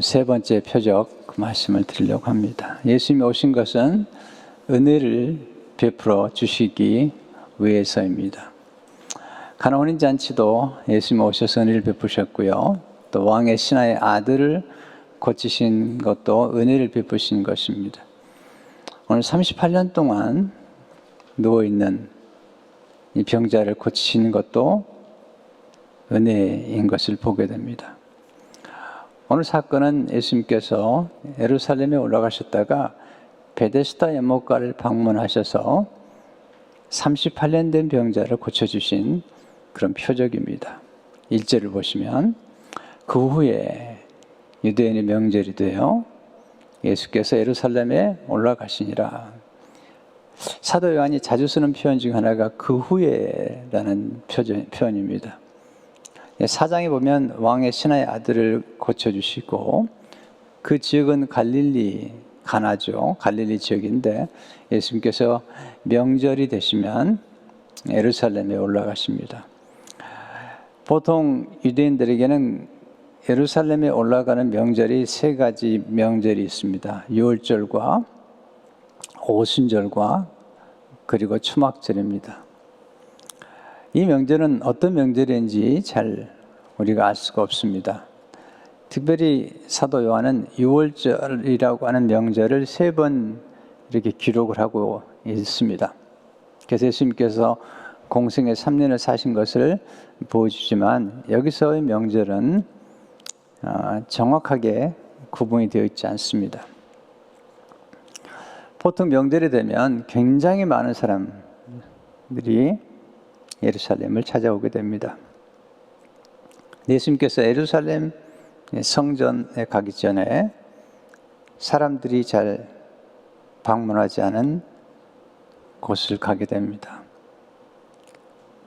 세 번째 표적 말씀을 드리려고 합니다. 예수님이 오신 것은 은혜를 베풀어 주시기 위해서입니다. 가나 혼인 잔치도 예수님이 오셔서 은혜를 베푸셨고요. 또 왕의 신하의 아들을 고치신 것도 은혜를 베푸신 것입니다. 오늘 38년 동안 누워있는 이 병자를 고치시는 것도 은혜인 것을 보게 됩니다. 오늘 사건은 예수님께서 예루살렘에 올라가셨다가 베데스다 연못가를 방문하셔서 38년 된 병자를 고쳐주신 그런 표적입니다. 1절을 보시면 그 후에 유대인의 명절이 되어 예수께서 예루살렘에 올라가시니라. 사도 요한이 자주 쓰는 표현 중 하나가 그 후에라는 표현입니다. 4장에 보면 왕의 신하의 아들을 고쳐주시고 그 지역은 갈릴리 가나죠. 갈릴리 지역인데 예수님께서 명절이 되시면 예루살렘에 올라가십니다. 보통 유대인들에게는 예루살렘에 올라가는 명절이 세 가지 명절이 있습니다. 유월절과 오순절과 그리고 추막절입니다. 이 명절은 어떤 명절인지 잘 우리가 알 수가 없습니다. 특별히 사도 요한은 유월절이라고 하는 명절을 3번 이렇게 기록을 하고 있습니다. 그래서 예수님께서 공생의 3년을 사신 것을 보여주지만 여기서의 명절은 정확하게 구분이 되어 있지 않습니다. 보통 명절이 되면 굉장히 많은 사람들이 예루살렘을 찾아오게 됩니다. 예수님께서 예루살렘 성전에 가기 전에 사람들이 잘 방문하지 않은 곳을 가게 됩니다.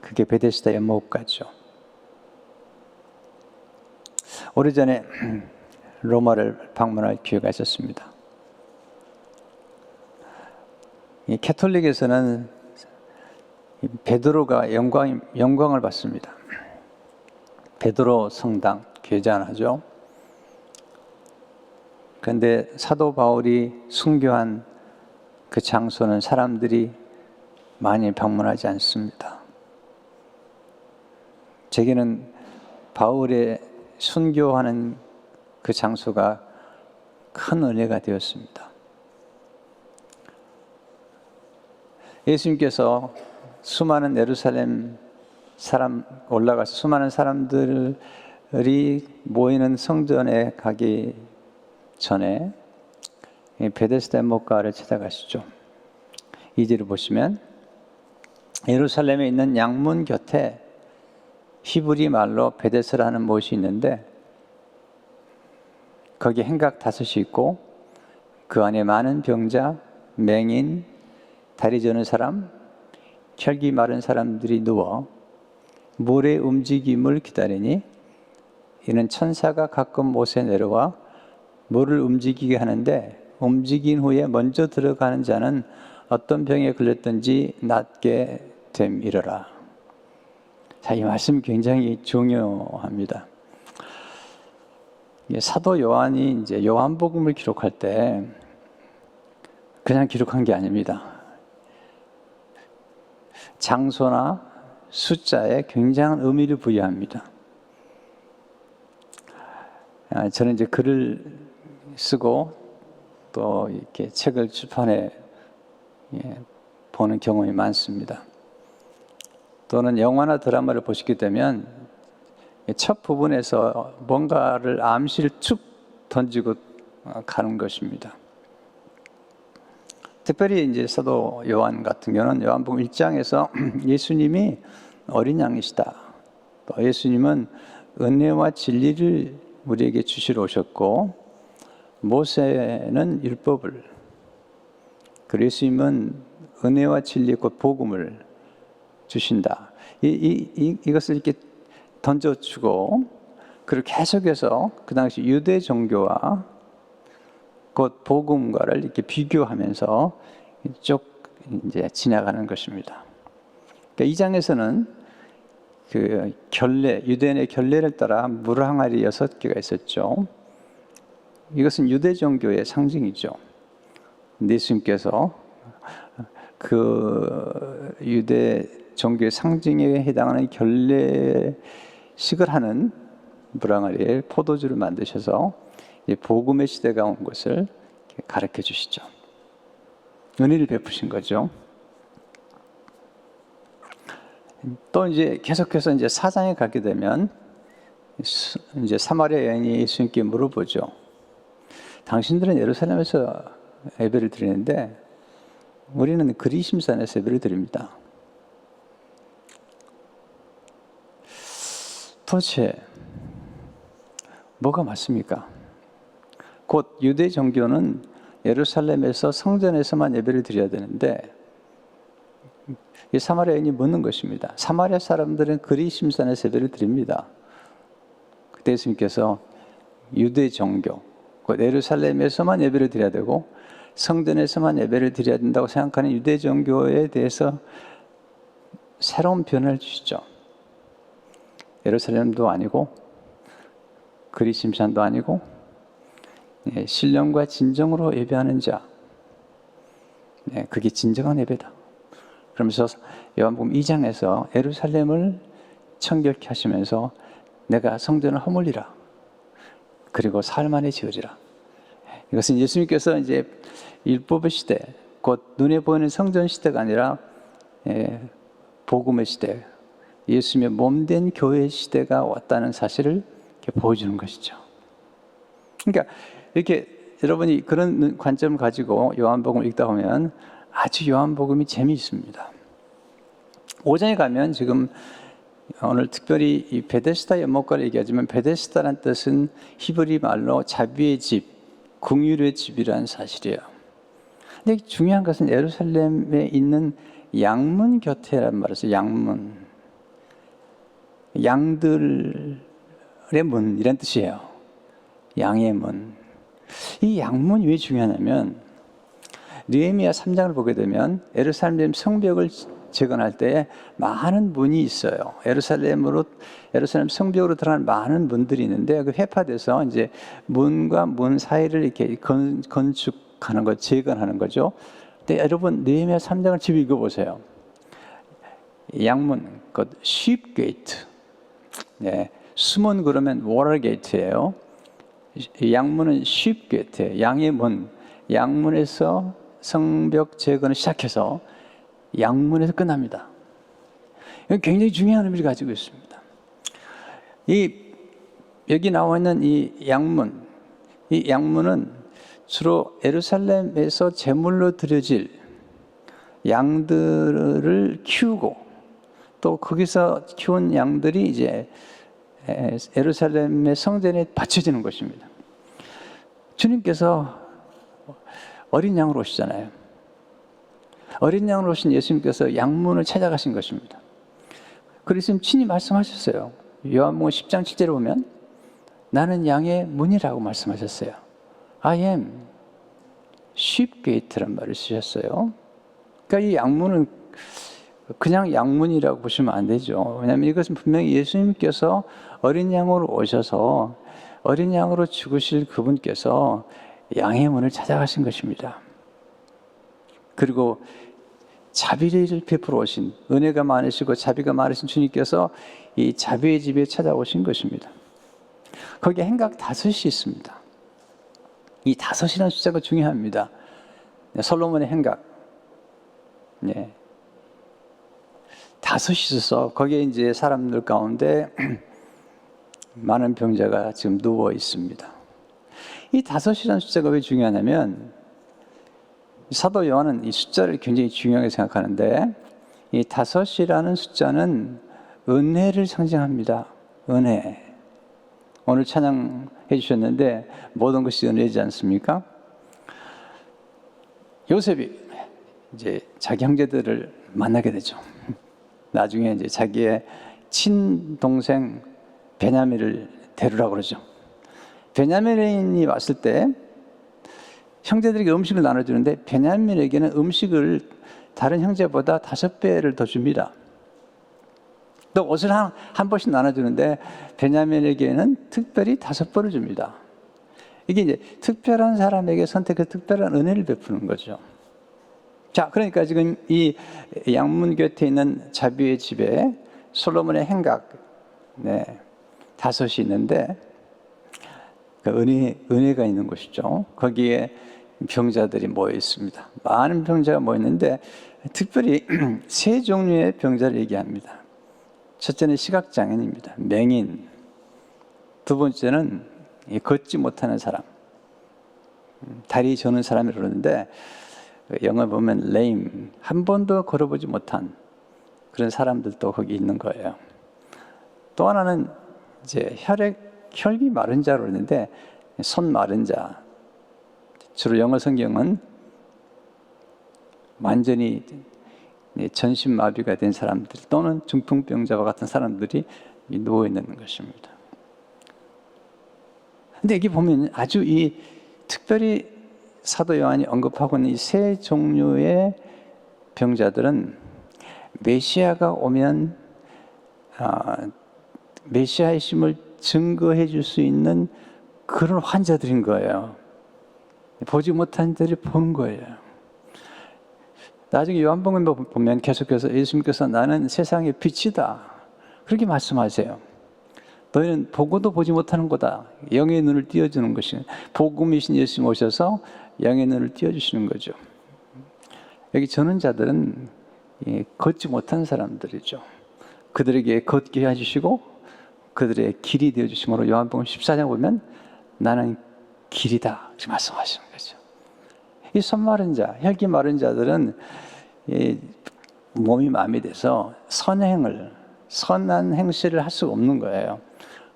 그게 베데스다 연못가죠. 오래전에 로마를 방문할 기회가 있었습니다. 이 캐톨릭에서는 베드로가 영광을 받습니다. 베드로 성당 개장하죠. 그런데 사도 바울이 순교한 그 장소는 사람들이 많이 방문하지 않습니다. 제게는 바울의 순교하는 그 장소가 큰 은혜가 되었습니다. 예수님께서 수많은 예루살렘 올라가서 수많은 사람들이 모이는 성전에 가기 전에 베데스다 연못가를 찾아가시죠. 2절을 보시면 예루살렘에 있는 양문 곁에 히브리 말로 베데스라는 못이 있는데 거기 행각 5이 있고 그 안에 많은 병자, 맹인, 다리 저는 사람, 혈기 마른 사람들이 누워 물의 움직임을 기다리니 이는 천사가 가끔 못에 내려와 물을 움직이게 하는데 움직인 후에 먼저 들어가는 자는 어떤 병에 걸렸든지 낫게 됨이러라. 자, 이 말씀 굉장히 중요합니다. 사도 요한이 이제 요한복음을 기록할 때 그냥 기록한 게 아닙니다. 장소나 숫자에 굉장한 의미를 부여합니다. 저는 이제 글을 쓰고 또 이렇게 책을 출판해 보는 경험이 많습니다. 또는 영화나 드라마를 보시게 되면 첫 부분에서 뭔가를 암시를 툭 던지고 가는 것입니다. 특별히 이제 사도 요한 같은 경우는 요한복음 1장에서 예수님이 어린 양이시다. 또 예수님은 은혜와 진리를 우리에게 주시러 오셨고 모세는 율법을, 그리고 예수님은 은혜와 진리 곧 복음을 주신다. 이것을 이렇게 던져주고 그리고 계속해서 그 당시 유대 종교와 곧 복음과를 이렇게 비교하면서 쭉 이제 지나가는 것입니다. 그러니까 이 장에서는 그 유대인의 결례를 따라 물 항아리 6개가 있었죠. 이것은 유대 종교의 상징이죠. 예수님께서 그 유대 종교의 상징에 해당하는 결례식을 하는 무랑아리에 포도주를 만드셔서 복음의 시대가 온 것을 가르쳐 주시죠. 은혜를 베푸신 거죠. 또 이제 계속해서 이제 4장에 가게 되면 이제 사마리아 여인이 예수님께 물어보죠. 당신들은 예루살렘에서 예배를 드리는데 우리는 그리심산에서 예배를 드립니다. 도대체 뭐가 맞습니까? 곧 유대 종교는 예루살렘에서 성전에서만 예배를 드려야 되는데 이 사마리아인이 묻는 것입니다. 사마리아 사람들은 그리심산에서 예배를 드립니다. 그때 예수님께서 유대 종교, 곧 예루살렘에서만 예배를 드려야 되고 성전에서만 예배를 드려야 된다고 생각하는 유대 종교에 대해서 새로운 변화를 주시죠. 예루살렘도 아니고 그리심산도 아니고 신령과 진정으로 예배하는 자, 그게 진정한 예배다. 그러면서 요한복음 2장에서 예루살렘을 청결케 하시면서 내가 성전을 허물리라. 그리고 사흘 만에 지으리라. 이것은 예수님께서 이제 율법의 시대, 곧 눈에 보이는 성전 시대가 아니라 복음의 시대, 예수님의 몸된 교회 시대가 왔다는 사실을 이렇게 보여주는 것이죠. 그러니까 이렇게 여러분이 그런 관점을 가지고 요한복음을 읽다 보면 아주 요한복음이 재미있습니다. 5장에 가면 지금 오늘 특별히 이 베데스다 연못가를 얘기하지만 베데스다란 뜻은 히브리 말로 자비의 집, 긍휼의 집이라는 사실이에요. 근데 중요한 것은 예루살렘에 있는 양문 곁에란 말이죠. 양문. 양들의 문이란 뜻이에요. 양의 문. 이 양문이 왜 중요하냐면 느헤미야 3장을 보게 되면 예루살렘 성벽을 재건할 때 많은 문이 있어요. 예루살렘 성벽으로 들어가는 많은 문들이 있는데 그 회파돼서 이제 문과 문 사이를 이렇게 건축하는 거, 재건하는 거죠. 근데 여러분 느헤미야 3장을 집에 읽어보세요. 양문, 그 sheep gate, 숨은 그러면 water gate예요. 양문은 sheep gate, 양의 문, 양문에서 성벽 재건을 시작해서 양문에서 끝납니다. 굉장히 중요한 의미를 가지고 있습니다. 여기 나와 있는 이 양문은 주로 예루살렘에서 제물로 드려질 양들을 키우고 또 거기서 키운 양들이 이제 예루살렘의 성전에 바쳐지는 것입니다. 주님께서 어린 양으로 오시잖아요. 어린 양으로 오신 예수님께서 양문을 찾아가신 것입니다. 그래서 친히 말씀하셨어요. 요한복음 10장 7절에 보면 나는 양의 문이라고 말씀하셨어요. I am sheep gate란 말을 쓰셨어요. 그러니까 이 양문은 그냥 양문이라고 보시면 안 되죠. 왜냐하면 이것은 분명히 예수님께서 어린 양으로 오셔서 어린 양으로 죽으실 그분께서 양의 문을 찾아가신 것입니다. 그리고 자비를 베풀어 오신, 은혜가 많으시고 자비가 많으신 주님께서 이 자비의 집에 찾아오신 것입니다. 거기에 행각 5이 있습니다. 이 5이라는 숫자가 중요합니다. 솔로몬의 행각. 5이 있어서 거기에 이제 사람들 가운데 많은 병자가 지금 누워 있습니다. 이 5이라는 숫자가 왜 중요하냐면 사도 요한은 이 숫자를 굉장히 중요하게 생각하는데 이 5이라는 숫자는 은혜를 상징합니다. 은혜. 오늘 찬양해 주셨는데 모든 것이 은혜이지 않습니까? 요셉이 이제 자기 형제들을 만나게 되죠. 나중에 이제 자기의 친동생 베냐민을 데려오라고 그러죠. 베냐민이 왔을 때 형제들에게 음식을 나눠주는데 베냐민에게는 음식을 다른 형제보다 5배를 더 줍니다. 또 옷을 한 번씩 나눠주는데 베냐민에게는 특별히 5벌을 줍니다. 이게 이제 특별한 사람에게 선택해 특별한 은혜를 베푸는 거죠. 자, 그러니까 지금 이 양문교태에 있는 자비의 집에 솔로몬의 행각, 네, 5이 있는데, 그 은혜가 있는 곳이죠. 거기에 병자들이 모여 있습니다. 많은 병자가 모여 있는데, 특별히 세 종류의 병자를 얘기합니다. 첫째는 시각장애인입니다. 맹인. 두 번째는 걷지 못하는 사람. 다리 저는 사람이 그러는데, 영어 보면 lame, 한 번도 걸어보지 못한 그런 사람들도 거기 있는 거예요. 또 하나는 이제 혈기 마른 자로 그러는데, 손 마른 자. 주로 영어 성경은 완전히 전신마비가 된 사람들 또는 중풍병자와 같은 사람들이 누워 있는 것입니다. 근데 여기 보면 아주 이 특별히 사도 요한이 언급하고 있는 이 세 종류의 병자들은 메시아가 오면 메시아의 심을 증거해 줄 수 있는 그런 환자들인 거예요. 보지 못한 자들이 보는 거예요. 나중에 요한복음에 보면 계속해서 예수님께서 나는 세상의 빛이다 그렇게 말씀하세요. 너희는 보고도 보지 못하는 거다. 영의 눈을 띄워주는 것이 복음이신 예수님 오셔서 영의 눈을 띄워주시는 거죠. 여기 저는 자들은 걷지 못한 사람들이죠. 그들에게 걷게 해주시고 그들의 길이 되어주심으로 요한복음 14장 보면 나는 길이다 이렇게 말씀하시는 거죠. 이 손 마른 자, 혈기 마른 자들은 몸이 마음이 돼서 선한 행실을 할 수가 없는 거예요.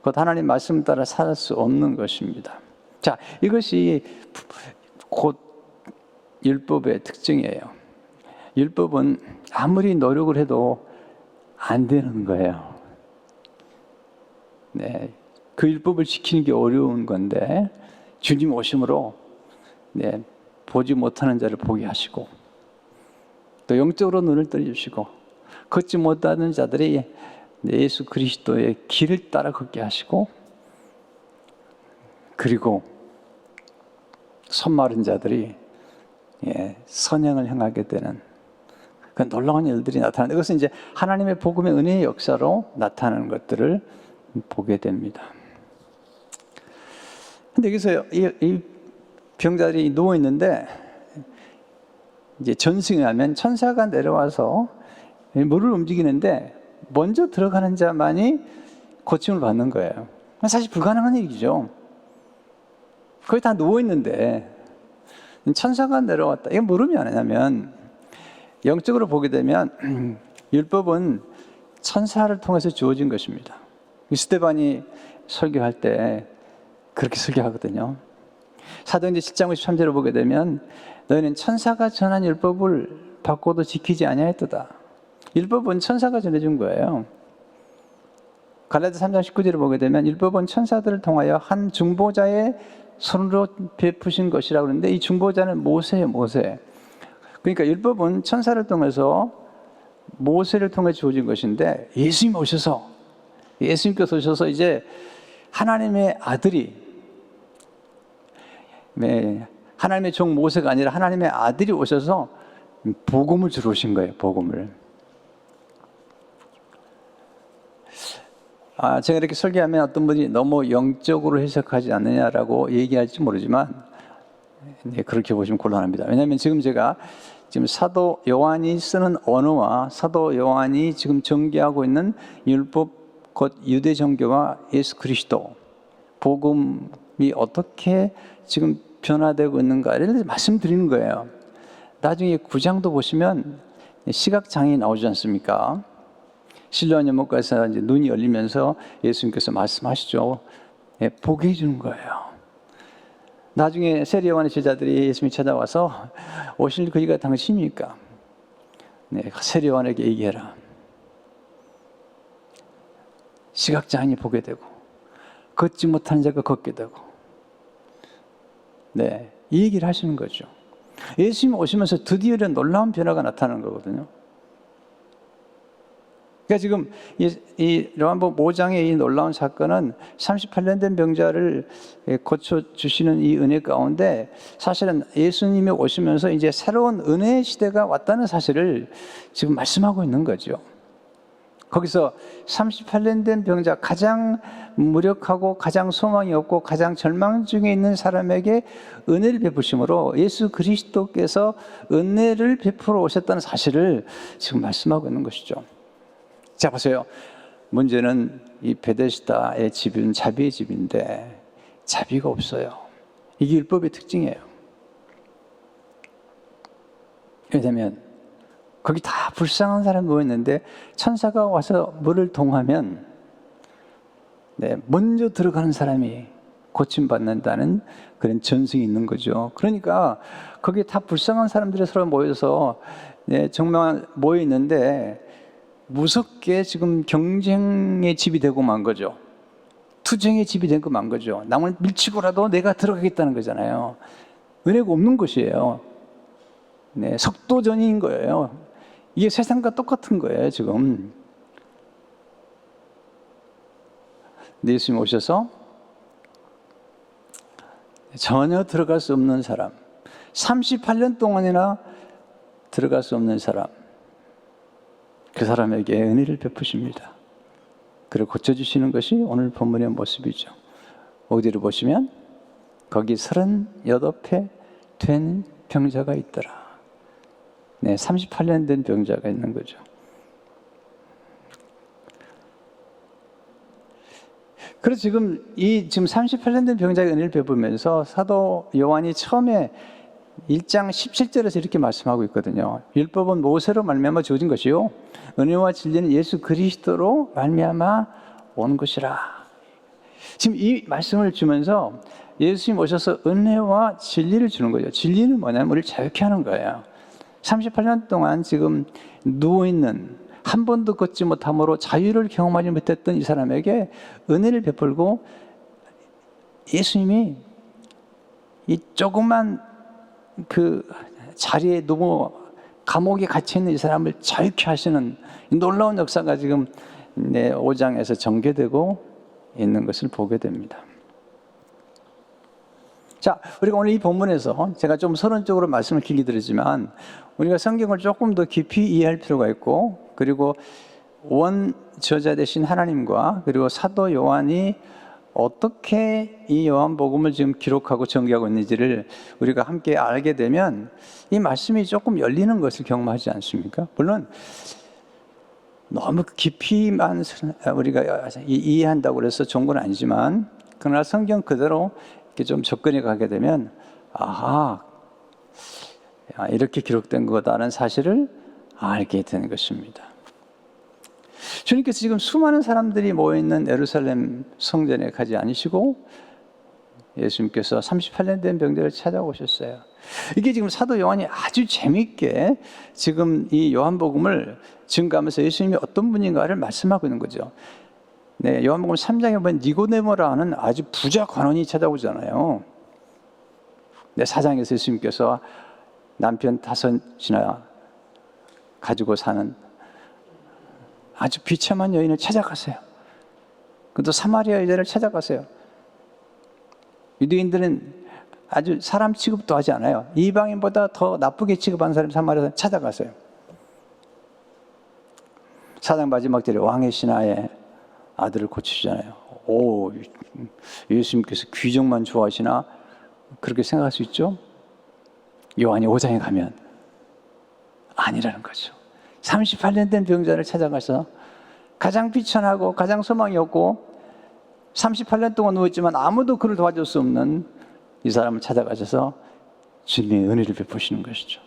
곧 하나님 말씀 따라 살 수 없는 것입니다. 자, 이것이 곧 율법의 특징이에요. 율법은 아무리 노력을 해도 안 되는 거예요. 네, 그 율법을 지키는 게 어려운 건데 주님 오심으로 보지 못하는 자를 보게 하시고 또 영적으로 눈을 떠주시고 걷지 못하는 자들이 예수 그리스도의 길을 따라 걷게 하시고 그리고 손 마른 자들이 선행을 행하게 되는 그 놀라운 일들이 나타나는 이것은 이제 하나님의 복음의 은혜의 역사로 나타나는 것들을 보게 됩니다. 근데 여기서 이 병자들이 누워 있는데 이제 전승에 하면 천사가 내려와서 물을 움직이는데 먼저 들어가는 자만이 고침을 받는 거예요. 사실 불가능한 얘기죠. 거의 다 누워 있는데 천사가 내려왔다. 이게 모르면 안 하냐면 영적으로 보게 되면 율법은 천사를 통해서 주어진 것입니다. 스데반이 설교할 때 그렇게 설교하거든요. 사도행전 7장 53절을 보게 되면 너희는 천사가 전한 율법을 받고도 지키지 아니하였도다. 율법은 천사가 전해준 거예요. 갈라디아 3장 19절을 보게 되면 율법은 천사들을 통하여 한 중보자의 손으로 베푸신 것이라고 하는데 이 중보자는 모세예요. 모세. 그러니까 율법은 천사를 통해서 모세를 통해 주어진 것인데 예수님께서 오셔서 이제 하나님의 아들이 하나님의 종 모세가 아니라 하나님의 아들이 오셔서 복음을 주러 오신 거예요. 복음을. 제가 이렇게 설교하면 어떤 분이 너무 영적으로 해석하지 않느냐라고 얘기할지 모르지만 그렇게 보시면 곤란합니다. 왜냐하면 지금 제가 사도 요한이 쓰는 언어와 사도 요한이 지금 전개하고 있는 율법 곧 유대 종교와 예수 그리스도 복음이 어떻게 지금 변화되고 있는가를 말씀드리는 거예요. 나중에 9장도 보시면 시각장애인이 나오지 않습니까? 실로암 연못가에서 이제 눈이 열리면서 예수님께서 말씀하시죠. 보게 해주는 거예요. 나중에 세례 요한의 제자들이 예수님이 찾아와서 오실 그이가 당신입니까? 세례 요한에게 얘기해라. 시각장애인이 보게 되고 걷지 못하는 자가 걷게 되고 이 얘기를 하시는 거죠. 예수님 오시면서 드디어 이런 놀라운 변화가 나타나는 거거든요. 그러니까 지금 이 요한복음 5장의 이 놀라운 사건은 38년 된 병자를 고쳐주시는 이 은혜 가운데 사실은 예수님이 오시면서 이제 새로운 은혜의 시대가 왔다는 사실을 지금 말씀하고 있는 거죠. 거기서 38년 된 병자, 가장 무력하고 가장 소망이 없고 가장 절망 중에 있는 사람에게 은혜를 베푸심으로 예수 그리스도께서 은혜를 베풀어 오셨다는 사실을 지금 말씀하고 있는 것이죠. 자, 보세요. 문제는 이 베데스다의 집은 자비의 집인데 자비가 없어요. 이게 율법의 특징이에요. 왜냐하면 거기 다 불쌍한 사람이 모였는데 천사가 와서 물을 동하면 먼저 들어가는 사람이 고침받는다는 그런 전승이 있는 거죠. 그러니까 거기 다 불쌍한 사람들이 서로 모여서 정말 모여있는데 무섭게 지금 경쟁의 집이 되고 만 거죠. 투쟁의 집이 되고 만 거죠. 남을 밀치고라도 내가 들어가겠다는 거잖아요. 은혜가 없는 것이에요. 석도전인 거예요. 이게 세상과 똑같은 거예요, 지금. 예수님 오셔서 전혀 들어갈 수 없는 사람, 38년 동안이나 들어갈 수 없는 사람, 그 사람에게 은혜를 베푸십니다. 그를 고쳐주시는 것이 오늘 본문의 모습이죠. 어디를 보시면 거기 38회 된 병자가 있더라. 38년 된 병자가 있는 거죠. 그래서 지금 38년 된 병자가 은혜를 베푸면서 사도 요한이 처음에 1장 17절에서 이렇게 말씀하고 있거든요. 율법은 모세로 말미암아 주어진 것이요 은혜와 진리는 예수 그리스도로 말미암아 온 것이라. 지금 이 말씀을 주면서 예수님 오셔서 은혜와 진리를 주는 거죠. 진리는 뭐냐면 우리를 자유케 하는 거예요. 38년 동안 지금 누워있는 한 번도 걷지 못함으로 자유를 경험하지 못했던 이 사람에게 은혜를 베풀고 예수님이 이 조그만 그 자리에 누워 감옥에 갇혀있는 이 사람을 자유케 하시는 놀라운 역사가 지금 5장에서 전개되고 있는 것을 보게 됩니다. 자, 우리가 오늘 이 본문에서 제가 좀 서론적으로 말씀을 길게 드리지만 우리가 성경을 조금 더 깊이 이해할 필요가 있고 그리고 원 저자 되신 하나님과 그리고 사도 요한이 어떻게 이 요한복음을 지금 기록하고 전개하고 있는지를 우리가 함께 알게 되면 이 말씀이 조금 열리는 것을 경험하지 않습니까? 물론 너무 깊이만 우리가 이해한다고 해서 좋은 건 아니지만 그러나 성경 그대로 이렇게 좀 접근해 가게 되면 이렇게 기록된 거다라는 사실을 알게 되는 것입니다. 주님께서 지금 수많은 사람들이 모여있는 예루살렘 성전에 가지 않으시고 예수님께서 38년 된 병자를 찾아오셨어요. 이게 지금 사도 요한이 아주 재미있게 지금 이 요한복음을 증가하면서 예수님이 어떤 분인가를 말씀하고 있는 거죠. 요한복음 3장에 보면 니고데모라는 아주 부자 관원이 찾아오잖아요. 4장에서 예수님께서 남편 5이나 가지고 사는 아주 비참한 여인을 찾아가세요. 또 사마리아 여자를 찾아가세요. 유대인들은 아주 사람 취급도 하지 않아요. 이방인보다 더 나쁘게 취급하는 사람 사마리아 찾아가세요. 4장 마지막 절에 왕의 신하의 아들을 고치시잖아요. 예수님께서 귀족만 좋아하시나 그렇게 생각할 수 있죠? 요한이 5장에 가면 아니라는 거죠. 38년 된 병자를 찾아가서 가장 비천하고 가장 소망이 없고 38년 동안 누워있지만 아무도 그를 도와줄 수 없는 이 사람을 찾아가셔서 주님의 은혜를 베푸시는 것이죠.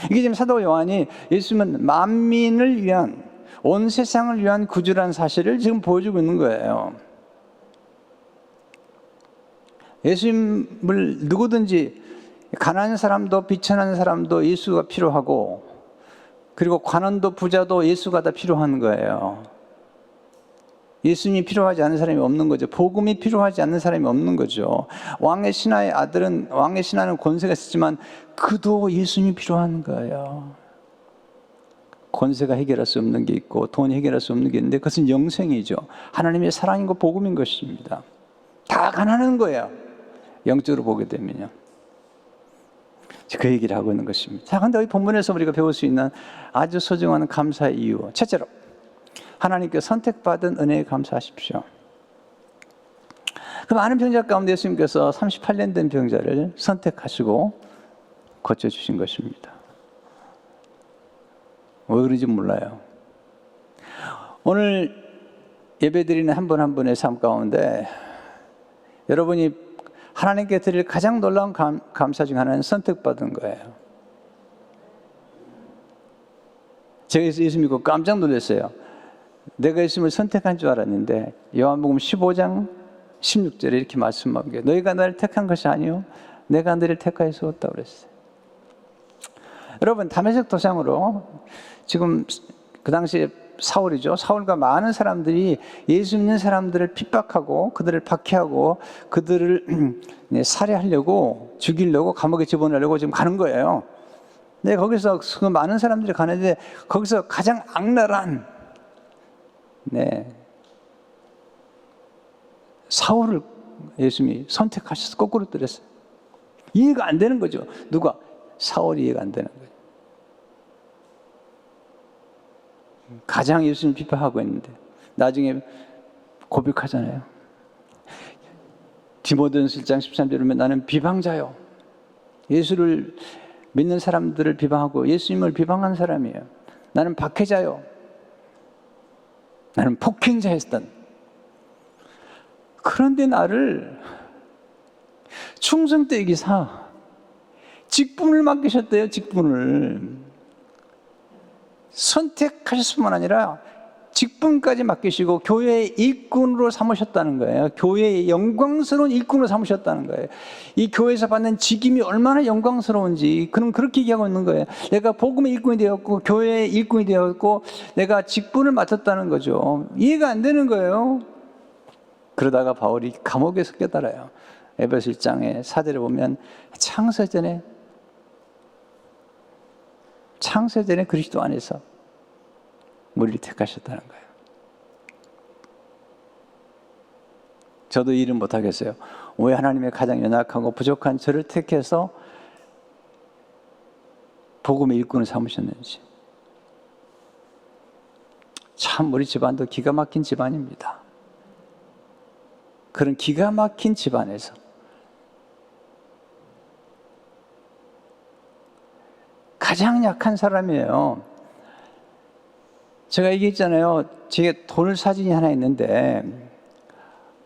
이게 지금 사도 요한이 예수님은 만민을 위한 온 세상을 위한 구주라는 사실을 지금 보여주고 있는 거예요. 예수님을 누구든지 가난한 사람도 비천한 사람도 예수가 필요하고 그리고 관원도 부자도 예수가 다 필요한 거예요. 예수님이 필요하지 않은 사람이 없는 거죠. 복음이 필요하지 않는 사람이 없는 거죠. 왕의 신하의 아들은 왕의 신하는 권세가 있었지만 그도 예수님이 필요한 거예요. 권세가 해결할 수 없는 게 있고 돈이 해결할 수 없는 게 있는데 그것은 영생이죠. 하나님의 사랑인 것 복음인 것입니다. 다 가난한 거예요. 영적으로 보게 되면요. 그 얘기를 하고 있는 것입니다. 자, 근데 이 본문에서 우리가 배울 수 있는 아주 소중한 감사의 이유. 첫째로, 하나님께 선택받은 은혜에 감사하십시오. 그 많은 병자 가운데 예수님께서 38년 된 병자를 선택하시고 고쳐주신 것입니다. 왜 그런지 몰라요. 오늘 예배드리는 한 분 한 분의 삶 가운데 여러분이 하나님께 드릴 가장 놀라운 감사 중 하나는 선택받은 거예요. 제가 예수 믿고 깜짝 놀랐어요. 내가 예수님을 선택한 줄 알았는데 요한복음 15장 16절에 이렇게 말씀하는 게 너희가 나를 택한 것이 아니요 내가 너희를 택하여 세웠다고 그랬어요. 여러분 다메섹 도상으로 지금 그 당시에 사울이죠. 사울과 많은 사람들이 예수 믿는 사람들을 핍박하고 그들을 박해하고 그들을 살해하려고 죽이려고 감옥에 집어넣으려고 지금 가는 거예요. 근데 거기서 그 많은 사람들이 가는데 거기서 가장 악랄한 사울을 예수님이 선택하셔서 거꾸로 때렸어요. 이해가 안 되는 거죠. 누가? 사울이 이해가 안 되는 거예요. 가장 예수님 비판하고 있는데 나중에 고백하잖아요. 디모데전서 1장 13절에 보면 나는 비방자요. 예수를 믿는 사람들을 비방하고 예수님을 비방한 사람이에요. 나는 박해자요. 나는 폭행자였던. 그런데 나를 충성대 기사 직분을 맡기셨대요. 직분을. 선택하셨을 뿐만 아니라 직분까지 맡기시고 교회의 일꾼으로 삼으셨다는 거예요. 교회의 영광스러운 일꾼으로 삼으셨다는 거예요. 이 교회에서 받는 직임이 얼마나 영광스러운지 그럼 그렇게 얘기하고 있는 거예요. 내가 복음의 일꾼이 되었고 교회의 일꾼이 되었고 내가 직분을 맡았다는 거죠. 이해가 안 되는 거예요. 그러다가 바울이 감옥에서 깨달아요. 에베소 1장의 사절에 보면 창세전에 그리스도 안에서 우리를 택하셨다는 거예요. 저도 일은 못하겠어요. 왜 하나님의 가장 연약하고 부족한 저를 택해서 복음의 일꾼을 삼으셨는지. 참 우리 집안도 기가 막힌 집안입니다. 그런 기가 막힌 집안에서 가장 약한 사람이에요. 제가 얘기했잖아요. 제게 돌 사진이 하나 있는데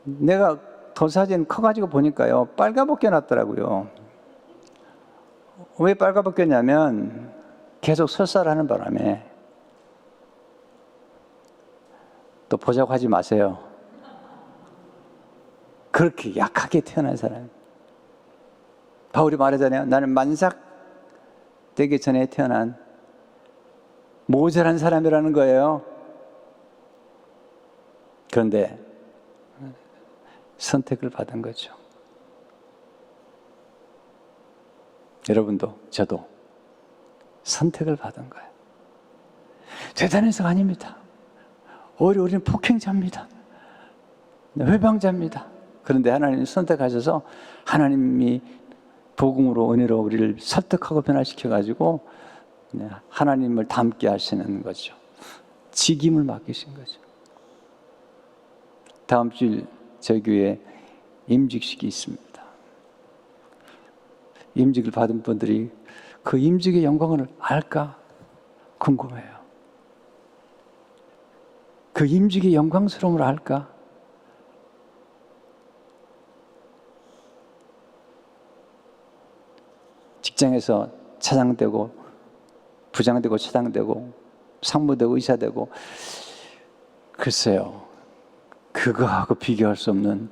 내가 돌 사진 커가지고 보니까요. 빨가벗겨 놨더라고요. 왜 빨가벗겼냐면 계속 설사를 하는 바람에 또 보자고 하지 마세요. 그렇게 약하게 태어난 사람. 바울이 말하잖아요. 나는 만삭 되기 전에 태어난 모자란 사람이라는 거예요. 그런데 선택을 받은 거죠. 여러분도 저도 선택을 받은 거예요. 대단해서가 아닙니다. 우리는 폭행자입니다. 회방자입니다. 그런데 하나님이 선택하셔서 하나님이 복음으로 은혜로 우리를 설득하고 변화시켜가지고 하나님을 닮게 하시는 거죠. 직임을 맡기신 거죠. 다음 주일 저희 교회에 임직식이 있습니다. 임직을 받은 분들이 그 임직의 영광을 알까 궁금해요. 그 임직의 영광스러움을 알까? 직장에서 차장되고 부장되고 차장되고 상무되고 의사되고 글쎄요. 그거하고 비교할 수 없는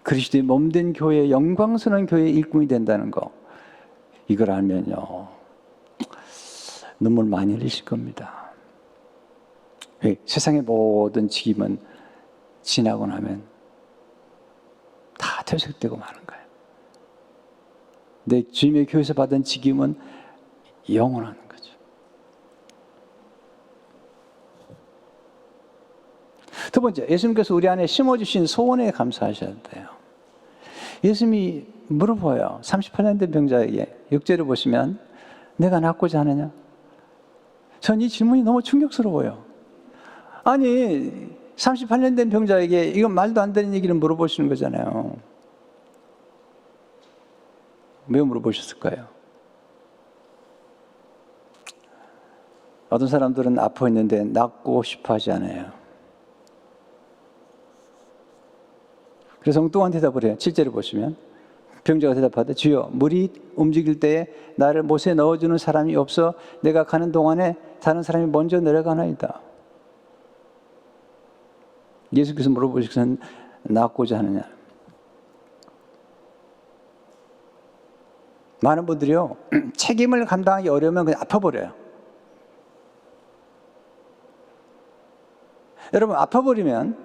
그리스도의 몸된 교회의 영광스러운 교회의 일꾼이 된다는 거 이걸 알면요. 눈물 많이 흘리실 겁니다. 세상의 모든 직임은 지나고 나면 다 퇴색되고 마는 거예요. 내 주님의 교회에서 받은 직임은 영원한 거죠. 번째, 예수님께서 우리 안에 심어주신 소원에 감사하셔야 돼요. 예수님이 물어봐요. 38년 된 병자에게 6절을 보시면 내가 낫고자 하느냐? 전 이 질문이 너무 충격스러워요. 아니 38년 된 병자에게 이건 말도 안 되는 얘기를 물어보시는 거잖아요. 왜 물어보셨을까요? 어떤 사람들은 아파 있는데 낫고 싶어 하지 않아요. 그래서 엉뚱한 대답을 해요. 7절을 보시면 병자가 대답하되 주여 물이 움직일 때에 나를 못에 넣어주는 사람이 없어 내가 가는 동안에 다른 사람이 먼저 내려가나이다. 예수께서 물어보시기는 낫고자 하느냐. 많은 분들이요 책임을 감당하기 어려우면 그냥 아파버려요. 여러분 아파버리면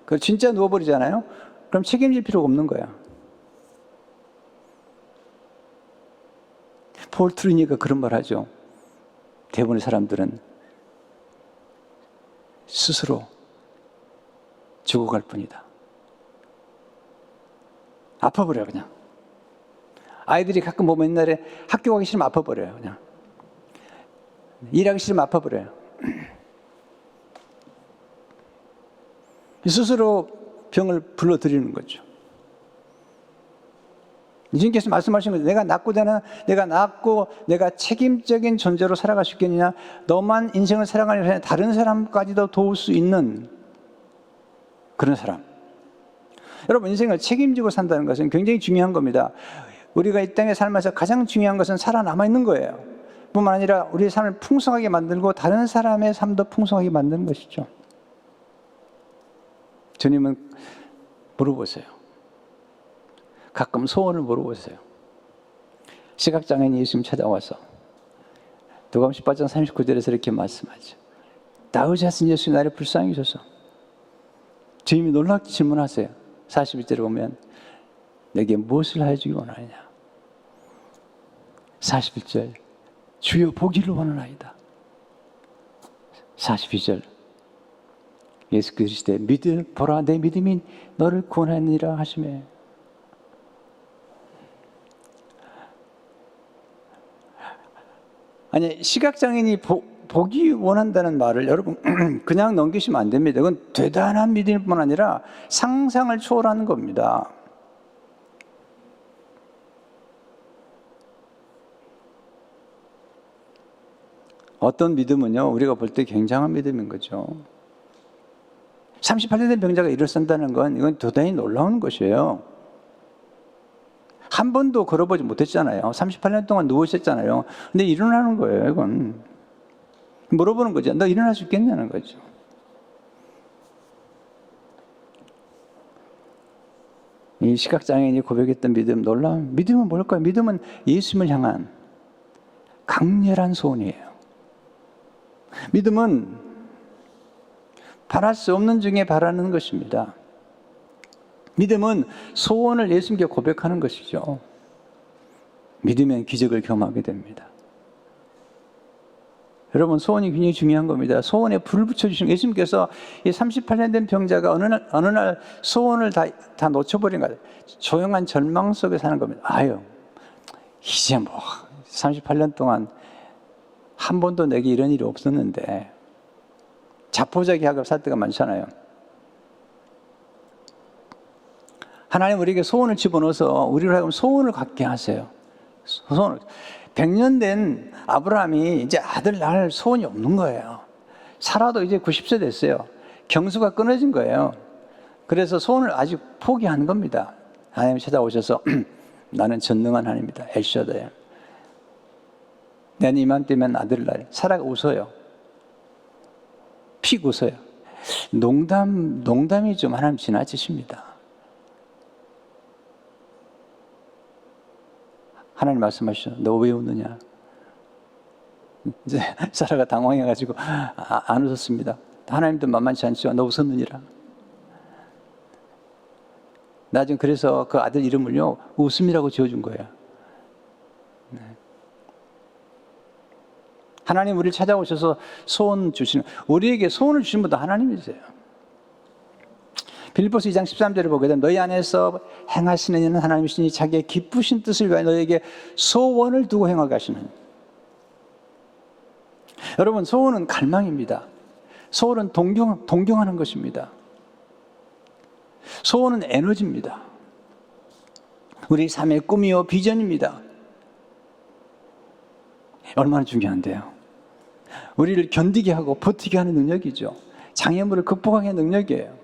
그 진짜 누워버리잖아요. 그럼 책임질 필요가 없는 거야. 폴 트루니가 그런 말 하죠. 대부분의 사람들은 스스로 죽어갈 뿐이다. 아파버려요 그냥. 아이들이 가끔 보면 옛날에 학교 가기 싫으면 아파버려요 그냥. 일하기 싫으면 아파버려요. 스스로 병을 불러들이는 거죠. 예수님께서 말씀하신 거죠. 내가 낫고 내가 책임적인 존재로 살아갈 수 있겠느냐. 너만 인생을 살아가는 게 아니라 다른 사람까지도 도울 수 있는 그런 사람. 여러분 인생을 책임지고 산다는 것은 굉장히 중요한 겁니다. 우리가 이 땅에 살면서 가장 중요한 것은 살아남아 있는 거예요. 뿐만 아니라 우리의 삶을 풍성하게 만들고 다른 사람의 삶도 풍성하게 만드는 것이죠. 주님은 물어보세요. 가끔 소원을 물어보세요. 시각장애인이 예수님 찾아와서 누가복음 18장 39절에서 이렇게 말씀하죠. 다윗이 하신 예수님 나를 불쌍히 여기소서. 주님이 놀랍게 질문하세요. 41절에 보면 내게 무엇을 하여주기 원하느냐. 41절 주여 보기를 원하나이다. 42절 예수 그리스도의 믿음 보라 내 믿음이 너를 구원하느니라 하시매. 아니 시각장애인이 보기 원한다는 말을 여러분 그냥 넘기시면 안 됩니다. 그건 대단한 믿음일 뿐 아니라 상상을 초월하는 겁니다. 어떤 믿음은요 우리가 볼 때 굉장한 믿음인 거죠. 38년 된 병자가 일어선다는 건 이건 대단히 놀라운 것이에요. 한 번도 걸어보지 못했잖아요. 38년 동안 누우셨잖아요. 근데 일어나는 거예요, 이건. 물어보는 거죠. 너 일어날 수 있겠냐는 거죠. 이 시각장애인이 고백했던 믿음, 놀라운 믿음은 뭘까요? 믿음은 예수님을 향한 강렬한 소원이에요. 믿음은 바랄 수 없는 중에 바라는 것입니다. 믿음은 소원을 예수님께 고백하는 것이죠. 믿으면 기적을 경험하게 됩니다. 여러분 소원이 굉장히 중요한 겁니다. 소원에 불을 붙여주시는 예수님께서 이 38년 된 병자가 어느 날 소원을 다 놓쳐버린 거예요. 조용한 절망 속에 사는 겁니다. 아유 이제 뭐 38년 동안 한 번도 내게 이런 일이 없었는데 자포자기하고 살 때가 많잖아요. 하나님 우리에게 소원을 집어넣어서 우리를 하여금 소원을 갖게 하세요. 소원을. 100년 된 아브라함이 이제 아들 낳을 소원이 없는 거예요. 사라도 이제 90세 됐어요. 경수가 끊어진 거예요. 그래서 소원을 아직 포기한 겁니다. 하나님이 찾아오셔서 나는 전능한 하나님이다. 엘샤다야. 내년 이맘때면 아들을 낳을. 사라가 웃어요. 픽 웃어요. 농담이 좀 하나님 지나치십니다. 하나님 말씀하시죠. 너 왜 웃느냐? 이제 사라가 당황해가지고 안 웃었습니다. 하나님도 만만치 않죠. 너 웃었느니라. 나중에 그래서 그 아들 이름을요 웃음이라고 지어준 거예요. 네. 하나님 우리를 찾아오셔서 소원 주시는, 우리에게 소원을 주신 분도 하나님이세요. 빌립보서 2장 13절을 보게 되면 너희 안에서 행하시는 이는 하나님이시니 자기의 기쁘신 뜻을 위하여 너희에게 소원을 두고 행하게 하시는. 여러분, 소원은 갈망입니다. 소원은 동경하는 것입니다. 소원은 에너지입니다. 우리 삶의 꿈이요 비전입니다. 얼마나 중요한데요. 우리를 견디게 하고 버티게 하는 능력이죠. 장애물을 극복하게 하는 능력이에요.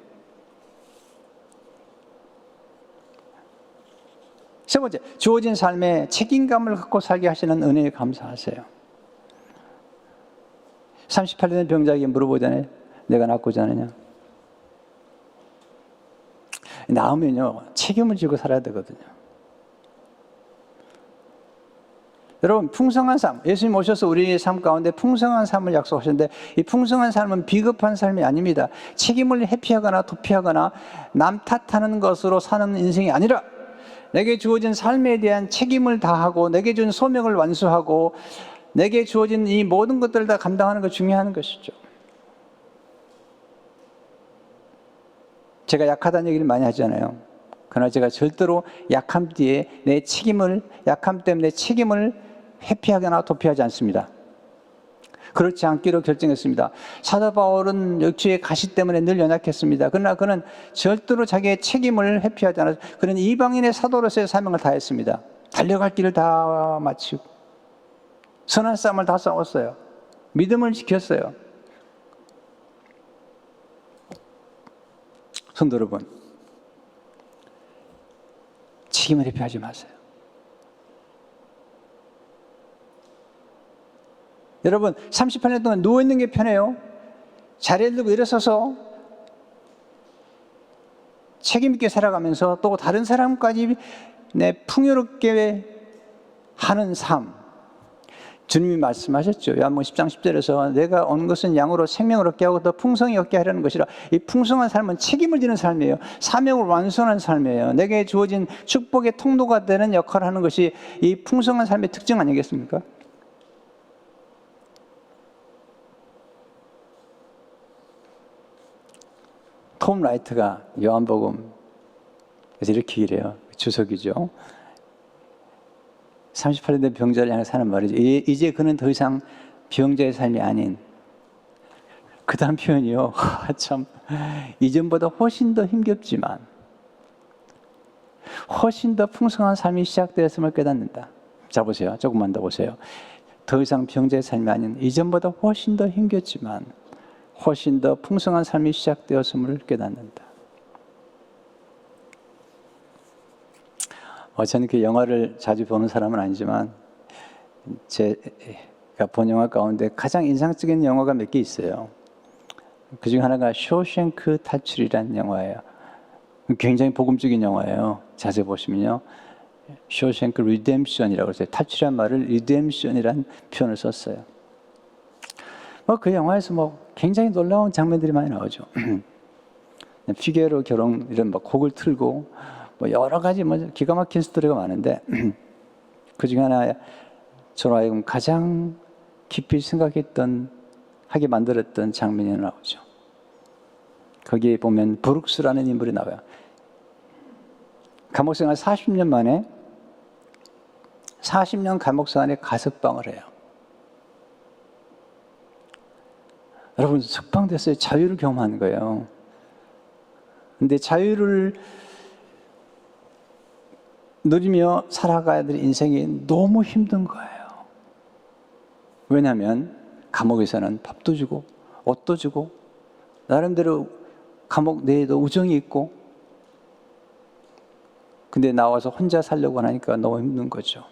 세 번째, 주어진 삶에 책임감을 갖고 살게 하시는 은혜에 감사하세요. 38년 된 병자에게 물어보잖아요. 내가 낫고자 하느냐? 나으면요, 책임을 지고 살아야 되거든요. 여러분, 풍성한 삶, 예수님 오셔서 우리의 삶 가운데 풍성한 삶을 약속하셨는데 이 풍성한 삶은 비겁한 삶이 아닙니다. 책임을 회피하거나 도피하거나 남 탓하는 것으로 사는 인생이 아니라 내게 주어진 삶에 대한 책임을 다하고 내게 준 소명을 완수하고 내게 주어진 이 모든 것들을 다 감당하는 것이 중요한 것이죠. 제가 약하다는 얘기를 많이 하잖아요. 그러나 제가 절대로 약함 때문에 내 책임을 회피하거나 도피하지 않습니다. 그렇지 않기로 결정했습니다. 사도 바울은 역주의 가시 때문에 늘 연약했습니다. 그러나 그는 절대로 자기의 책임을 회피하지 않았어요. 그는 이방인의 사도로서의 사명을 다했습니다. 달려갈 길을 다 마치고 선한 싸움을 다 싸웠어요. 믿음을 지켰어요. 성도 여러분, 책임을 회피하지 마세요. 여러분, 38년 동안 누워있는 게 편해요? 자리에 들고 일어서서 책임있게 살아가면서 또 다른 사람까지 풍요롭게 하는 삶. 주님이 말씀하셨죠. 요한복음 10장 10절에서 내가 온 것은 양으로 생명을 얻게 하고 더 풍성히 얻게 하려는 것이라. 이 풍성한 삶은 책임을 지는 삶이에요. 사명을 완수하는 삶이에요. 내게 주어진 축복의 통로가 되는 역할을 하는 것이 이 풍성한 삶의 특징 아니겠습니까? 톰 라이트가 요한복음에서 이렇게 얘기해요. 주석이죠. 38년 된 병자를 향해 사는 말이죠. 이제 그는 더 이상 병자의 삶이 아닌, 그 다음 표현이요. 참, 이전보다 훨씬 더 힘겹지만 훨씬 더 풍성한 삶이 시작되었음을 깨닫는다. 자, 보세요. 조금만 더 보세요. 더 이상 병자의 삶이 아닌, 이전보다 훨씬 더 힘겹지만 훨씬 더 풍성한 삶이 시작되었음을 깨닫는다. 저는 그 영화를 자주 보는 사람은 아니지만 제가 본 영화 가운데 가장 인상적인 영화가 몇 개 있어요. 그 중에 하나가 쇼생크 탈출이라는 영화예요. 굉장히 복음적인 영화예요. 자세히 보시면요. 쇼생크 리뎀션이라고 했어요. 탈출한 말을 리뎀션이라는 표현을 썼어요. 그 영화에서 굉장히 놀라운 장면들이 많이 나오죠. 피게로 결혼 이런 곡을 틀고 여러 가지 기가 막힌 스토리가 많은데 그 중에 하나 저로 하여금 가장 깊이 하게 만들었던 장면이 나오죠. 거기에 보면 브룩스라는 인물이 나와요. 감옥생활 40년 만에 40년 감옥생활에 가석방을 해요. 여러분, 석방됐어요. 자유를 경험하는 거예요. 근데 자유를 누리며 살아가야 될 인생이 너무 힘든 거예요. 왜냐하면 감옥에서는 밥도 주고 옷도 주고 나름대로 감옥 내에도 우정이 있고, 근데 나와서 혼자 살려고 하니까 너무 힘든 거죠.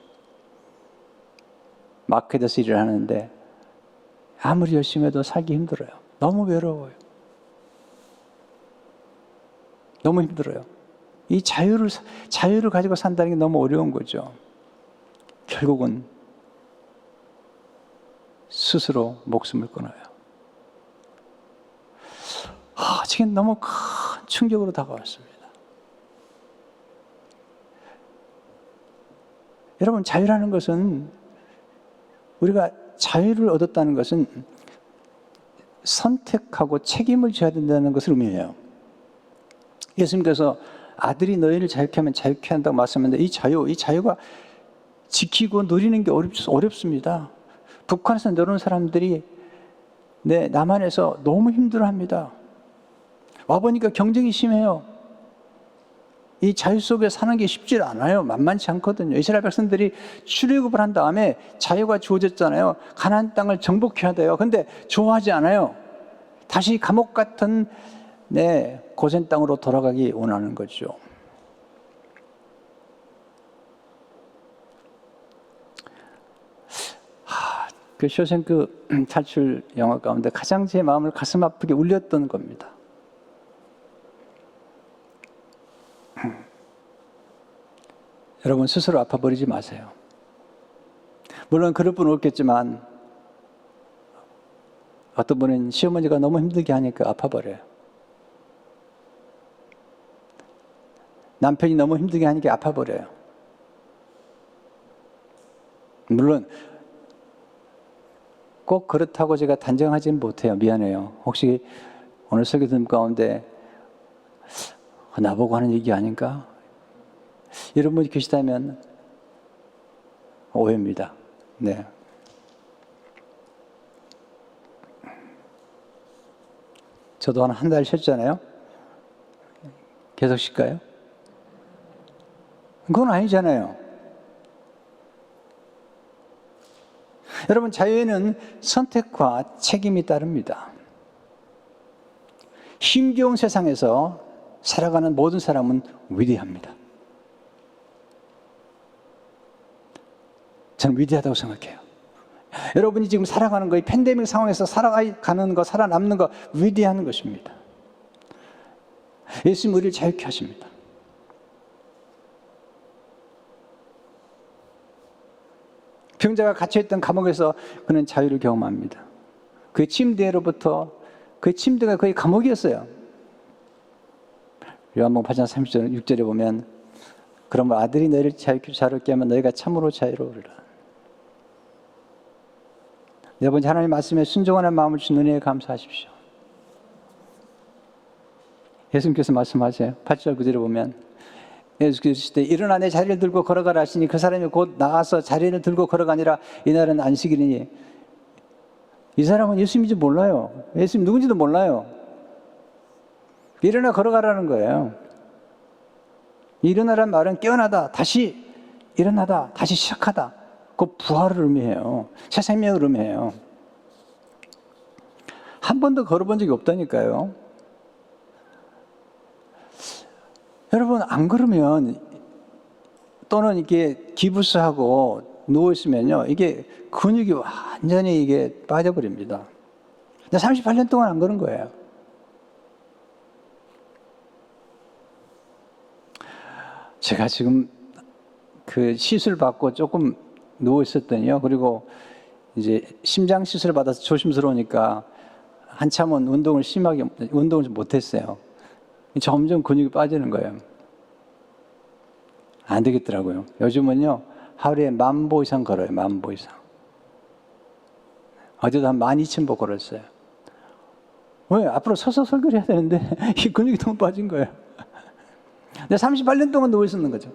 마켓에서 일을 하는데 아무리 열심히 해도 살기 힘들어요. 너무 외로워요. 너무 힘들어요. 이 자유를 가지고 산다는 게 너무 어려운 거죠. 결국은 스스로 목숨을 끊어요. 지금 너무 큰 충격으로 다가왔습니다. 여러분, 자유라는 것은, 우리가 자유를 얻었다는 것은 선택하고 책임을 져야 된다는 것을 의미해요. 예수님께서 아들이 너희를 자유케 하면 자유케 한다고 말씀했는데 이 자유가 지키고 누리는 게 어렵습니다. 북한에서 내려오는 사람들이 남한에서 너무 힘들어합니다. 와보니까 경쟁이 심해요. 이 자유 속에 사는 게 쉽지 않아요. 만만치 않거든요. 이스라엘 백성들이 출애굽을 한 다음에 자유가 주어졌잖아요. 가나안 땅을 정복해야 돼요. 근데 좋아하지 않아요. 다시 감옥 같은 고센 땅으로 돌아가기 원하는 거죠. 그 쇼생크 탈출 영화 가운데 가장 제 마음을 가슴 아프게 울렸던 겁니다. 여러분 스스로 아파버리지 마세요. 물론 그럴 분은 없겠지만 어떤 분은 시어머니가 너무 힘들게 하니까 아파버려요. 남편이 너무 힘들게 하니까 아파버려요. 물론 꼭 그렇다고 제가 단정하지는 못해요. 미안해요. 혹시 오늘 설교 듣는 가운데 나보고 하는 얘기 아닌가? 이런 분이 계시다면 오해입니다. 네. 저도 한 달 쉬었잖아요. 계속 쉴까요? 그건 아니잖아요. 여러분, 자유에는 선택과 책임이 따릅니다. 힘겨운 세상에서 살아가는 모든 사람은 위대합니다. 저는 위대하다고 생각해요. 여러분이 지금 살아가는 거, 이 팬데믹 상황에서 살아가는 거, 살아남는 거 위대한 것입니다. 예수님 우리를 자유케 하십니다. 병자가 갇혀있던 감옥에서 그는 자유를 경험합니다. 그 침대로부터 그 침대가 거의 감옥이었어요. 요한복음 8장 36절에 보면 그러므로 아들이 너희를 자유롭게 하면 너희가 참으로 자유로우리라. 여러분 하나님 말씀에 순종하는 마음을 주신 은혜에 감사하십시오. 예수님께서 말씀하세요. 8절 9절에 보면 예수께서 때 일어나 내 자리를 들고 걸어가라 하시니 그 사람이 곧 나가서 자리를 들고 걸어가니라. 이날은 안식일이니. 이 사람은 예수님인지 몰라요. 예수님 누군지도 몰라요. 일어나 걸어가라는 거예요. 일어나란 말은 깨어나다, 다시 일어나다, 다시 시작하다. 그 부활을 의미해요. 새 생명을 의미해요. 한 번도 걸어본 적이 없다니까요. 여러분 안 그러면 또는 이게 기부스하고 누워 있으면요, 이게 근육이 완전히 이게 빠져버립니다. 근데 38년 동안 안 그런 거예요. 제가 지금 그 시술 받고 조금 누워 있었더니요. 그리고 이제 심장 시술 받아서 조심스러우니까 한참은 운동을 못 했어요. 점점 근육이 빠지는 거예요. 안 되겠더라고요. 요즘은요, 하루에 10,000보 이상 걸어요. 10,000보 이상. 어제도 한 12,000보 걸었어요. 왜? 앞으로 서서 설교를 해야 되는데 이 근육이 너무 빠진 거예요. 근데 38년 동안 누워 있었는 거죠.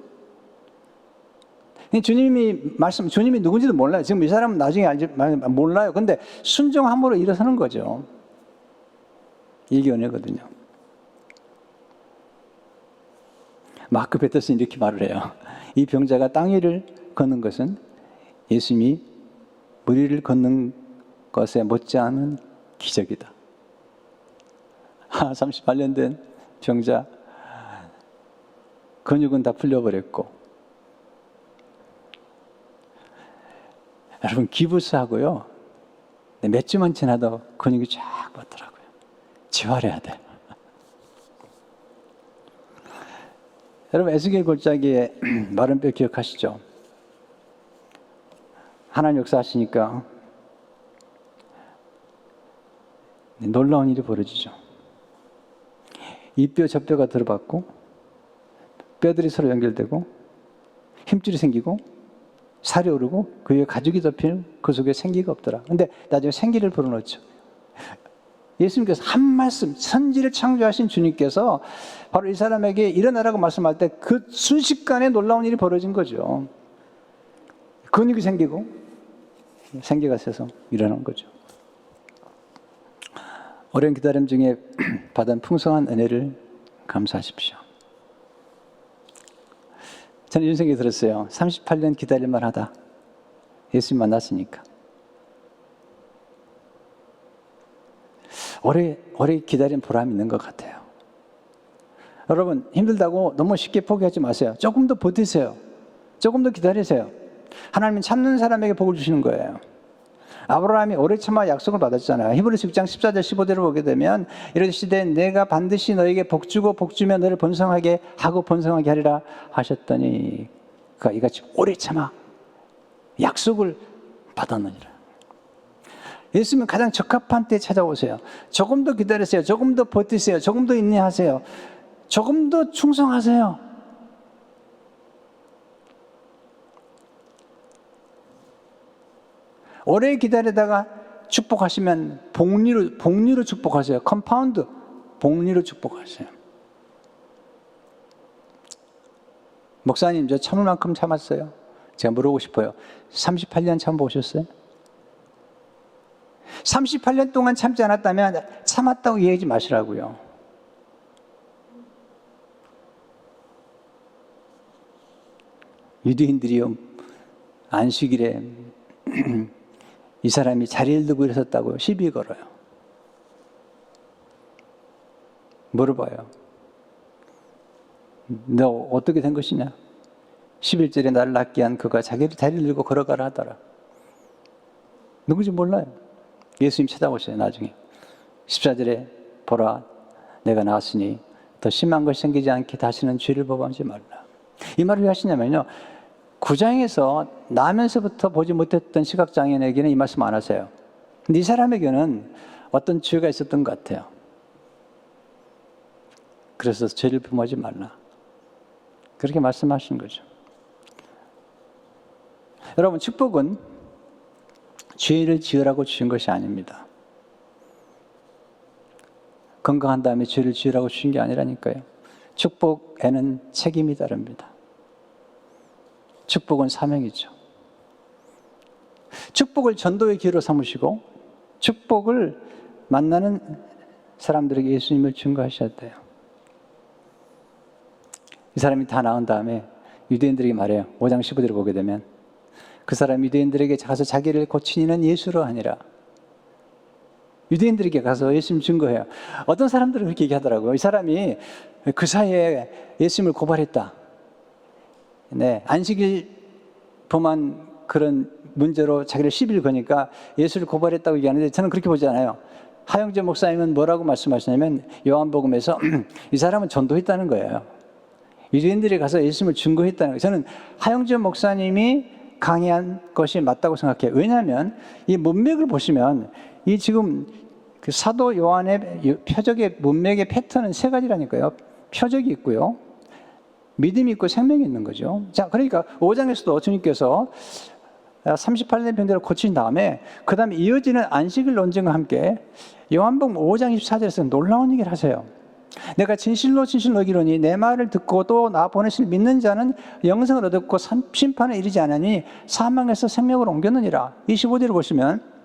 주님이 누군지도 몰라요. 지금 이 사람은 나중에 몰라요. 근데 순종함으로 일어서는 거죠. 이게 은혜거든요. 마크 베터슨이 이렇게 말을 해요. 이 병자가 땅 위를 걷는 것은 예수님이 물 위를 걷는 것에 못지않은 기적이다. 38년 된 병자, 근육은 다 풀려버렸고. 여러분 기부스하고요, 몇 주만 지나도 근육이 쫙 뻗더라고요. 재활해야 돼. 여러분 에스겔 골짜기의 마른 뼈 기억하시죠? 하나님 역사하시니까 놀라운 일이 벌어지죠. 이 뼈 저 뼈가 들어봤고 뼈들이 서로 연결되고 힘줄이 생기고 살이 오르고 그 위에 가죽이 덮이는 그 속에 생기가 없더라. 근데 나중에 생기를 불어넣죠. 예수님께서 한 말씀, 천지를 창조하신 주님께서 바로 이 사람에게 일어나라고 말씀할 때 그 순식간에 놀라운 일이 벌어진 거죠. 근육이 생기고 생기가 새서 일어난 거죠. 오랜 기다림 중에 받은 풍성한 은혜를 감사하십시오. 저는 이런 생각이 들었어요. 38년 기다릴만 하다. 예수님 만났으니까. 오래 기다린 보람이 있는 것 같아요. 여러분, 힘들다고 너무 쉽게 포기하지 마세요. 조금 더 버티세요. 조금 더 기다리세요. 하나님은 참는 사람에게 복을 주시는 거예요. 아브라함이 오래 참아 약속을 받았잖아요. 히브리서 6장 14절 15절을 보게 되면 이르시되 내가 반드시 너에게 복 주고 복 주며 너를 번성하게 하고 번성하게 하리라 하셨더니 그가 이같이 오래 참아 약속을 받았느니라. 예수님은 가장 적합한 때에 찾아오세요. 조금 더 기다리세요. 조금 더 버티세요. 조금 더 인내하세요. 조금 더 충성하세요. 오래 기다리다가 축복하시면 복리로 축복하세요. 컴파운드, 복리로 축복하세요. 목사님, 저 참을 만큼 참았어요. 제가 물어보고 싶어요. 38년 참보셨어요? 38년 동안 참지 않았다면 참았다고 얘기하지 마시라고요. 유대인들이요, 안식일에 이 사람이 자리를 두고 일어섰다고 시비 걸어요. 물어봐요. 너 어떻게 된 것이냐? 11절에 나를 낫게 한 그가 자기를 자리를 들고 걸어가라 하더라. 누군지 몰라요. 예수님 찾아오셔요. 나중에 14절에 보라 내가 나았으니 더 심한 것이 생기지 않게 다시는 죄를 범하지 말라. 이 말을 왜 하시냐면요, 9장에서 나면서부터 보지 못했던 시각장애인에게는 이 말씀 안 하세요. 근데 이 사람에게는 어떤 죄가 있었던 것 같아요. 그래서 죄를 범하지 말라, 그렇게 말씀하신 거죠. 여러분, 축복은 죄를 지으라고 주신 것이 아닙니다. 건강한 다음에 죄를 지으라고 주신 게 아니라니까요. 축복에는 책임이 다릅니다. 축복은 사명이죠. 축복을 전도의 기회로 삼으시고 축복을 만나는 사람들에게 예수님을 증거하셔야 돼요. 이 사람이 다 나은 다음에 유대인들에게 말해요. 5장 15절을 보게 되면 그 사람 유대인들에게 가서 자기를 고친 이는 예수로 하니라. 유대인들에게 가서 예수님 증거해요. 어떤 사람들은 그렇게 얘기하더라고요. 이 사람이 그 사이에 예수님을 고발했다. 네, 안식일 범한 그런 문제로 자기를 시비를 거니까 예수를 고발했다고 얘기하는데 저는 그렇게 보지 않아요. 하영재 목사님은 뭐라고 말씀하시냐면 요한복음에서 이 사람은 전도했다는 거예요. 유대인들이 가서 예수님을 증거했다는 거예요. 저는 하영재 목사님이 강의한 것이 맞다고 생각해요. 왜냐하면 이 문맥을 보시면 이 지금 그 사도 요한의 표적의 문맥의 패턴은 세 가지라니까요. 표적이 있고요, 믿음이 있고 생명이 있는 거죠. 자, 그러니까 5장에서도 주님께서 38년 병들을 고친 다음에 그 다음에 이어지는 안식일 논쟁과 함께 요한복음 5장 24절에서 놀라운 얘기를 하세요. 내가 진실로 너희로니 내 말을 듣고 또 나 보내실 믿는 자는 영생을 얻었고 심판에 이르지 않으니 사망에서 생명으로 옮겼느니라. 25절을 보시면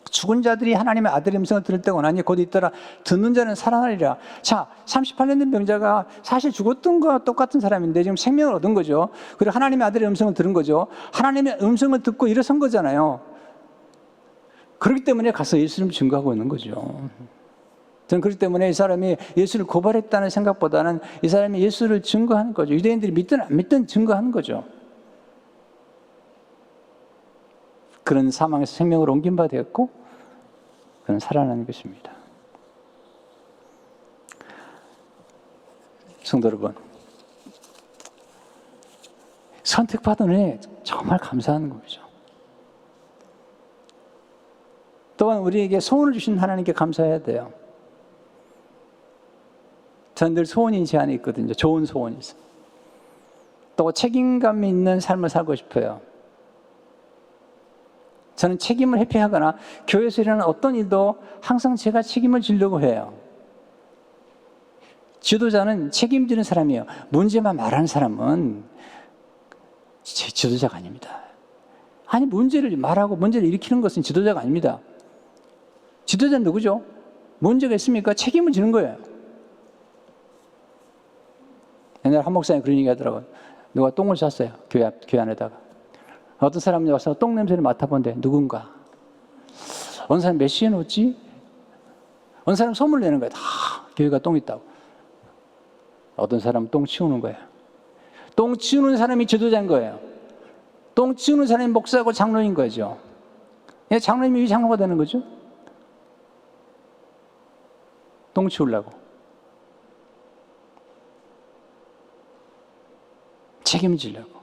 죽은 자들이 하나님의 아들의 음성을 들을 때 원하니 곧 있더라 듣는 자는 살아나리라. 자, 38년 된 병자가 사실 죽었던 거와 똑같은 사람인데 지금 생명을 얻은 거죠. 그리고 하나님의 아들의 음성을 들은 거죠. 하나님의 음성을 듣고 일어선 거잖아요. 그렇기 때문에 가서 예수님 증거하고 있는 거죠. 저는 그렇기 때문에 이 사람이 예수를 고발했다는 생각보다는 이 사람이 예수를 증거하는 거죠. 유대인들이 믿든 안 믿든 증거하는 거죠. 그런 사망에서 생명으로 옮긴 바 되었고 그는 살아나는 것입니다. 성도 여러분, 선택받은 은혜 정말 감사한 거죠. 또한 우리에게 소원을 주신 하나님께 감사해야 돼요. 저는 늘 소원이 제 안에 있거든요. 좋은 소원이 있어요. 또 책임감 있는 삶을 살고 싶어요. 저는 책임을 회피하거나 교회에서 일어나는 어떤 일도 항상 제가 책임을 지려고 해요. 지도자는 책임지는 사람이에요. 문제만 말하는 사람은 지도자가 아닙니다. 아니, 문제를 말하고 문제를 일으키는 것은 지도자가 아닙니다. 지도자는 누구죠? 문제가 있으니까 책임을 지는 거예요. 옛날에 한 목사님 그런 얘기 하더라고요. 누가 똥을 쌌어요. 교회 안에다가. 어떤 사람이 와서 똥 냄새를 맡아본대. 누군가. 어느 사람 몇 시에 놓지? 어느 사람 소문을 내는 거예요. 다 교회가 똥 있다고. 어떤 사람은 똥 치우는 거예요. 똥 치우는 사람이 지도자인 거예요. 똥 치우는 사람이 목사고 장로인 거죠. 장로님이 왜 장로가 되는 거죠? 똥 치우려고. 책임지려고.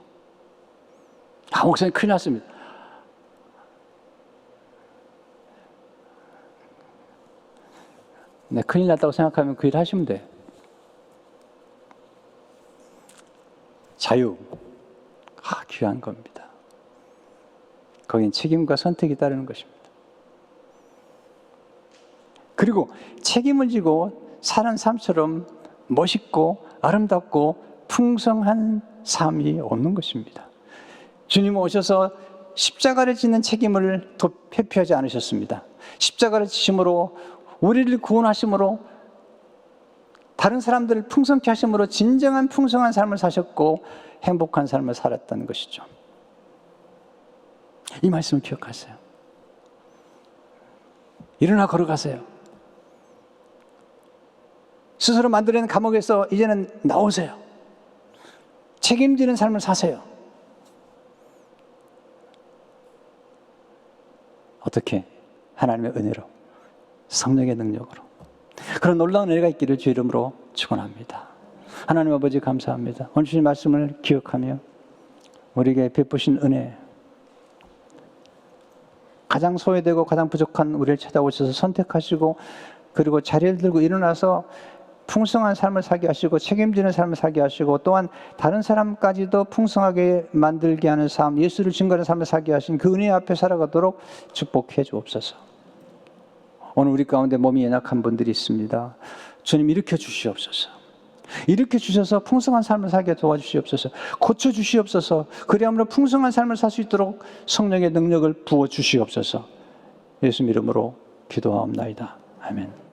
목사님 큰일 났습니다. 네, 큰일 났다고 생각하면 그 일 하시면 돼요. 자유. 귀한 겁니다. 거긴 책임과 선택이 따르는 것입니다. 그리고 책임을 지고 사는 삶처럼 멋있고 아름답고 풍성한 삶이 없는 것입니다. 주님 오셔서 십자가를 지는 책임을 회피하지 않으셨습니다. 십자가를 지심으로 우리를 구원하심으로 다른 사람들을 풍성케 하심으로 진정한 풍성한 삶을 사셨고 행복한 삶을 살았다는 것이죠. 이 말씀을 기억하세요. 일어나 걸어가세요. 스스로 만들어낸 감옥에서 이제는 나오세요. 책임지는 삶을 사세요. 어떻게? 하나님의 은혜로, 성령의 능력으로. 그런 놀라운 은혜가 있기를 주 이름으로 축원합니다. 하나님 아버지 감사합니다. 오늘 주신 말씀을 기억하며 우리에게 베푸신 은혜, 가장 소외되고 가장 부족한 우리를 찾아오셔서 선택하시고 그리고 자리를 들고 일어나서 풍성한 삶을 살게 하시고 책임지는 삶을 살게 하시고 또한 다른 사람까지도 풍성하게 만들게 하는 삶, 예수를 증거하는 삶을 살게 하신 그 은혜 앞에 살아가도록 축복해 주옵소서. 오늘 우리 가운데 몸이 연약한 분들이 있습니다. 주님 일으켜 주시옵소서. 일으켜 주셔서 풍성한 삶을 살게 도와주시옵소서. 고쳐 주시옵소서. 그리함으로 풍성한 삶을 살 수 있도록 성령의 능력을 부어 주시옵소서. 예수 이름으로 기도하옵나이다. 아멘.